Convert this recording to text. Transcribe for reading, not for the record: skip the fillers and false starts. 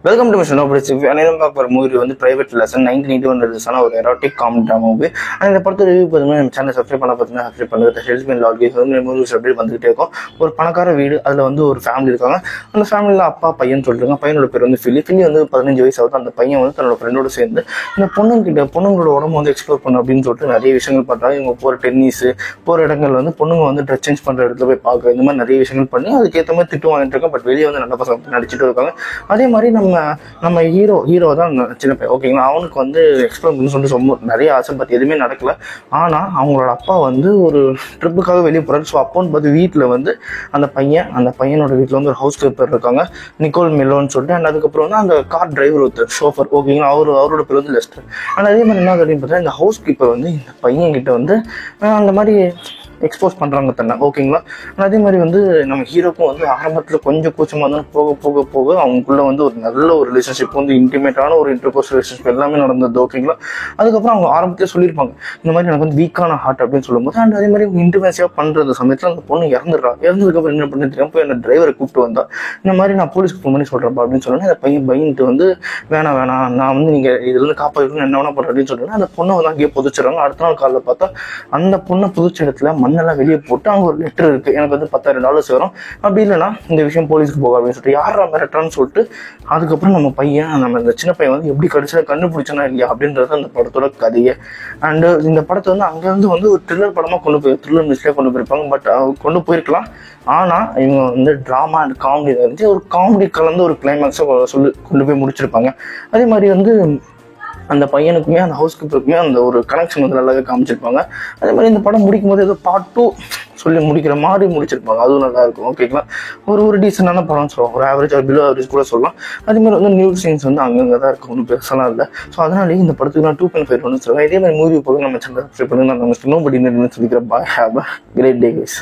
Welcome to mission of review. அனைவரும் பார்க்க ஒரு மூவி வந்து பிரைவேட் லெசன் 1981 ரிலீஸ் ஆன ஒரு எரோட்டிக் காமெடி ட்ராமா மூவி. இந்த படத்தை ரிவ்யூ பார்த்தீங்கன்னா நம்ம சேனல் சப்ஸ்கிரைப் பண்ண பார்த்தீங்கன்னா சப்ஸ்கிரைப் பண்ணுறது ஹெல்ப் மீன் லால்கேஸ் வந்து மூவிஸ் அப்படி வந்துகிட்டே இருக்கும். ஒரு பணக்கார வீடு, அதில் வந்து ஒரு ஃபேமிலி இருக்காங்க. அந்த ஃபேமிலியில் அப்பா பையன் சொல்லிருக்காங்க. பையனோட பேர் வந்து ஃபில்லி வந்து 15 வயசு ஆகுது. அந்த பையன் வந்து தன்னோட ஃப்ரெண்டோட சேர்ந்து இந்த பொண்ணுங்களோட உடம்பு வந்து எக்ஸ்ப்ளோர் பண்ணணும் அப்படின்னு சொல்லிட்டு நிறைய விஷயங்கள் பண்ணுறாங்க. இவங்க போகிற டென்னிஸ் போகிற இடங்கள் வந்து பொண்ணுங்க வந்து ட்ரெஸ் சேஞ்ச் பண்ணுற இடத்துல போய் பார்க்குற இந்த மாதிரி நிறைய விஷயங்கள் பண்ணி அதுக்கேற்ற மாதிரி திட்டு வாங்கிட்டு இருக்காங்க. பட் வெளியே வந்து நல்ல பசங்க நடிச்சுட்டு இருக்காங்க. அதே மாதிரி நம்ம ஹீரோ தான் சின்ன பையன், ஓகேங்களா. அவனுக்கு வந்து எக்ஸ்ப்ளோர் பண்ணி சொல்லிட்டு ரொம்ப நிறைய ஆசை, பட் எதுவுமே நடக்கல. ஆனால் அவங்களோட அப்பா வந்து ஒரு ட்ரிப்புக்காக வெளியே போகிறாரு. ஸோ அப்போன்னு பார்த்து வீட்டில் வந்து அந்த பையனோட வீட்டில் வந்து ஒரு ஹவுஸ் கீப்பர் இருக்காங்க, நிக்கோல் மெலோன்னு சொல்லிட்டு. அண்ட் அதுக்கப்புறம் வந்து அந்த கார் டிரைவர் ஒருத்தர் ஷோஃபர், ஓகேங்களா. அவரோட பேர் வந்து லெஸ்டர். அண்ட் அதே மாதிரி என்ன அப்படின்னு பார்த்தா இந்த ஹவுஸ் கீப்பர் வந்து இந்த பையன்கிட்ட வந்து அந்த மாதிரி எக்ஸ்போஸ் பண்ணுறாங்க தன்னை, ஓகேங்களா. அதே மாதிரி வந்து நம்ம ஹீரோக்கும் வந்து ஆரம்பத்தில் கொஞ்சம் கூச்சமாக இருந்தாலும் போக அவங்களுக்குள்ள வந்து ஒரு நல்ல ஒரு ரிலேஷன்ஷிப் வந்து இன்டிமேட்டான ஒரு இன்டர்கோர்ஸ் ரிலேஷன்ஷிப் எல்லாமே நடந்தது, ஓகேங்களா. அதுக்கப்புறம் அவங்க ஆரம்பத்திலே சொல்லியிருப்பாங்க இந்த மாதிரி எனக்கு வந்து வீக்கான ஹார்ட் அப்படின்னு சொல்லும்போது. அண்ட் அதே மாதிரி இன்டிமேசியாக பண்ணுற சமயத்தில் அந்த பொண்ணு இறந்துருக்கப்புறம் என்ன பண்ணி தெரியாமல் போய் அந்த டிரைவரை கூப்பிட்டு வந்தா, இந்த மாதிரி நான் போலீஸ்க்கு ஃபோன் பண்ணி சொல்கிறப்பா அப்படின்னு சொன்னேன். அந்த பையன் பயந்துட்டு வந்து வேணாம் நான் வந்து நீங்கள் இதுலேருந்து காப்பாற்றணும் என்ன வேணா பண்ணுறேன் அப்படின்னு சொல்லிட்டு அந்த பொண்ணை வந்து அங்கேயே புதைச்சிடறாங்க. அடுத்த நாள் காலையில் பார்த்தா அந்த பொண்ணை புதைச்ச இடத்துல மண்ணெல்லாம் வெளியே போட்டு அவங்க ஒரு லெட்டர் இருக்கு, எனக்கு வந்து $10,000 வரும், அப்படி இல்லைன்னா இந்த விஷயம் போலீஸ்க்கு போக அப்படின்னு சொல்லிட்டு யாரா மிரட்டான்னு சொல்லிட்டு. அதுக்கப்புறம் நம்ம இந்த சின்ன பையன் வந்து எப்படி கண்டுபிடிச்சனா இல்லையா அப்படின்றது அந்த படத்தோட கதையை. அண்ட் இந்த படத்தை வந்து அங்கேருந்து வந்து ஒரு த்ரில்லர் படமாக த்ரில்லர் மிஸ்லேயே கொண்டு போயிருப்பாங்க. பட் கொண்டு போயிருக்கலாம். ஆனால் இவங்க வந்து ட்ராமா அண்ட் காமெடி இருந்துச்சு, ஒரு காமெடி கலந்து ஒரு கிளைமேக்ஸை கொண்டு போய் முடிச்சிருப்பாங்க. அதே மாதிரி வந்து அந்த பையனுக்குமே அந்த ஹவுஸ் கீப்பருக்குமே அந்த ஒரு கனெக்ஷன் வந்து நல்லாவே காமிச்சிருப்பாங்க. அதே மாதிரி இந்த படம் முடிக்கும் போது ஏதோ பார்ட் 2 சொல்லி முடிக்கிற மாதிரி முடிச்சிருப்பாங்க, அதுவும் நல்லா இருக்கும், ஓகேங்களா. ஒரு டீசெண்டான படம் சொல்லலாம், ஒரு ஆவரேஜ் ஒரு பிலோ ஆவரேஜ் கூட சொல்லலாம். அதே மாதிரி வந்து நியூ சீன்ஸ் வந்து அங்கங்கே தான் இருக்கும், ஒன்றும் பெருசாலாம் இல்லை. ஸோ அதனாலேயே இந்த படத்துக்கு நான் 2.5 ஒன்று சொல்லுவேன். இதே மாதிரி மூவி போக நம்ம சேனல் சப்ஸ்கிரைப் பண்ணுங்க. நம்ம நோபடி சொல்லிக்கிறேன். Bye, have a great day guys.